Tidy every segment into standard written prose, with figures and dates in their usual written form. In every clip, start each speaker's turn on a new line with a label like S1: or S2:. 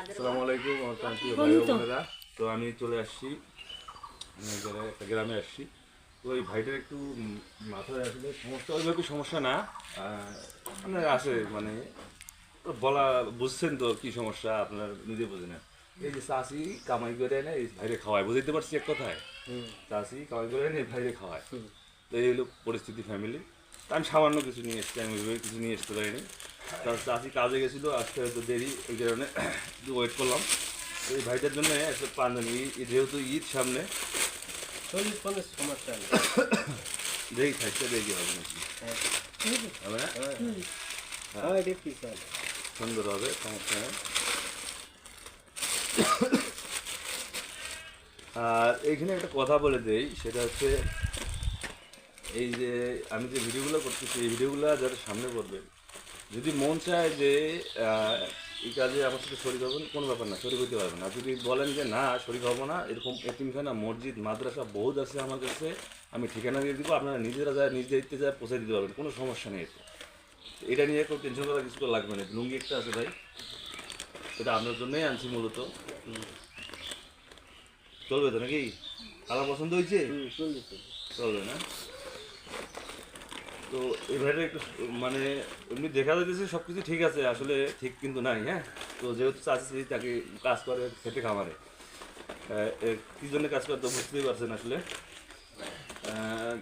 S1: আসসালামু আলাইকুম আমার প্রিয় ভাই ও বোনেরা। তো আমি চলে আসছি একটা গ্রামে আসছি। তো এই ভাইটার একটু মাথায় আসলে সমস্যা, ওইভাবে সমস্যা না, মানে আছে, মানে তো বলা, বুঝছেন তো কি সমস্যা, আপনার নিজে বুঝে না। এই যে চাষি কামাই করে এনে এই ভাইরে খাওয়ায়, বুঝতে পারছি এক কথায়, চাষি কামাই করে এনে এই ভাইরে খাওয়ায়। তো এই হলো পরিস্থিতি ফ্যামিলি। আমি সামান্য কিছু নিয়ে এসেছি, আমি ওইভাবে কিছু নিয়ে আসতে পারিনি। তার চাষি কাজে গেছিলো, আসতে হয়তো দেরি, এই কারণে একটু ওয়েট করলাম। তো এই ভাইটার জন্য একটা পাঞ্জাবি, যেহেতু ঈদ সামনে,
S2: সমস্যা নেই।
S1: দেখি খাইতে দেখি হবে নাকি, হবে না? সুন্দর হবে, সমস্যা নেই। আর এইখানে একটা কথা বলে দেই, সেটা হচ্ছে এই যে আমি যে ভিডিওগুলো করতেছি, এই ভিডিওগুলো যারা সামনে করবে, যদি মন চায় যে এই কাজে আমার সাথে শরীর হবেন, কোনো ব্যাপার না, শরীর হইতে পারবেন। আর যদি বলেন যে না শরীর হবো না, এরকম এতিমখানা, মসজিদ, মাদ্রাসা বহুত আছে আমার কাছে, আমি ঠিকানা দিয়ে দিব, আপনারা নিজেরা যায় নিজ দায়িত্বে যায় পৌঁছে দিতে পারবেন, কোনো সমস্যা নেই। এটা নিয়ে কেউ টেনশন করার কিছু তো লাগবে না। লুঙ্গি একটা আছে ভাই, এটা আপনার জন্যই আনছি মূলত। চলবে তো নাকি? আমার পছন্দ হয়েছে, চলবে না? তো এই ভাইটা একটু মানে এমনি দেখা যাচ্ছে সব কিছু ঠিক আছে, আসলে ঠিক কিন্তু নাই। হ্যাঁ, তো যেহেতু চাচ্ছি তাকে কাজ করে খেতে খামারে, কী জন্য কাজ করে তো বুঝতেই পারছেন আসলে।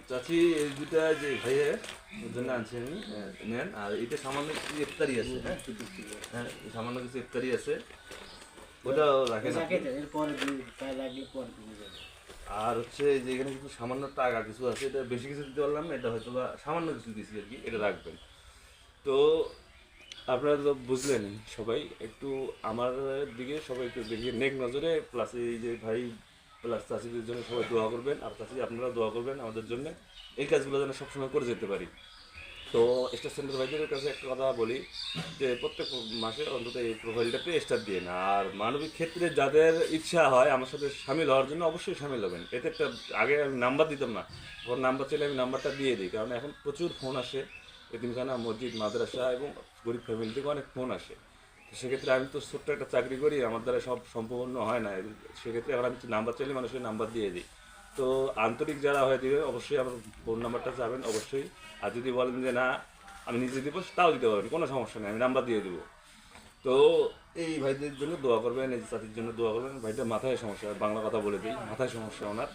S1: চাচি এই দুটা যে ভাইয়ের ওর জন্য আনছি আমি, নেন। আর এটা সামান্য কিছু ইফতারি আছে, হ্যাঁ হ্যাঁ, সামান্য কিছু ইফতারি আছে, ওটাও রাখেন আপনি। আর হচ্ছে যে এখানে কিছু সামান্য টাকা কিছু আছে, এটা বেশি কিছু দিতে পারলাম না, এটা হয়তো বা সামান্য কিছু দিচ্ছি আর কি, এটা রাখবেন। তো আপনারা তো বুঝলেন সবাই, একটু আমার দিকে সবাই একটু দেখি নেক নজরে, প্লাস এই যে ভাই প্লাস চাষিদের জন্য সবাই দোয়া করবেন, আর চাষি আপনারা দোয়া করবেন আমাদের জন্য, এই কাজগুলো যেন সবসময় করে যেতে পারি। তো স্টার সেন্টার ভাইদের কাছে একটা কথা বলি যে প্রত্যেক মাসে অন্তত এই প্রোফাইলটাতে স্টার দিয়ে না। আর মানবিক ক্ষেত্রে যাদের ইচ্ছা হয় আমার সাথে সামিল হওয়ার জন্য, অবশ্যই সামিল হবেন। এতে একটা, আগে আমি নাম্বার দিতাম না, ওর নাম্বার চাইলে আমি নাম্বারটা দিয়ে দিই, কারণ এখন প্রচুর ফোন আসে এতিমখানা, মসজিদ, মাদ্রাসা এবং গরিব ফ্যামিলি থেকে অনেক ফোন আসে। তো সেক্ষেত্রে আমি তো ছোট্ট একটা চাকরি করি, আমার দ্বারা সব সম্পূর্ণ হয় না, সেক্ষেত্রে এখন আমি নাম্বার চাইলে মানুষের নাম্বার দিয়ে দিই। তো আন্তরিক যারা হয়ে দিবে অবশ্যই আমার ফোন নাম্বারটা যাবেন অবশ্যই। আর যদি বলেন যে না আমি নিজে দিব, তাও দিতে পারবেন, কোনো সমস্যা নেই, আমি নাম্বার দিয়ে দেবো। তো এই ভাইদের জন্য দোয়া করবেন, এই চাষির জন্য দোয়া করবেন। ভাইটার মাথায় সমস্যা, বাংলা কথা বলে দিই, মাথায় সমস্যা ওনার,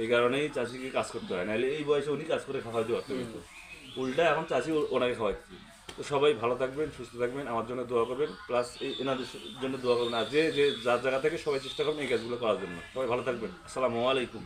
S1: এই কারণেই চাষিকে কাজ করতে হয়, নাহলে এই বয়সে উনি কাজ করে খাওয়াইতে পারতেন, কিন্তু উল্টা এখন চাষি ওনাকে খাওয়াচ্ছি। তো সবাই ভালো থাকবেন, সুস্থ থাকবেন, আমার জন্য দোয়া করবেন, প্লাস এই এনাদের জন্য দোয়া করবেন। আর যে যে যার জায়গা থেকে সবাই চেষ্টা করবেন এই কাজগুলো করার জন্য। সবাই ভালো থাকবেন, আসসালামু আলাইকুম।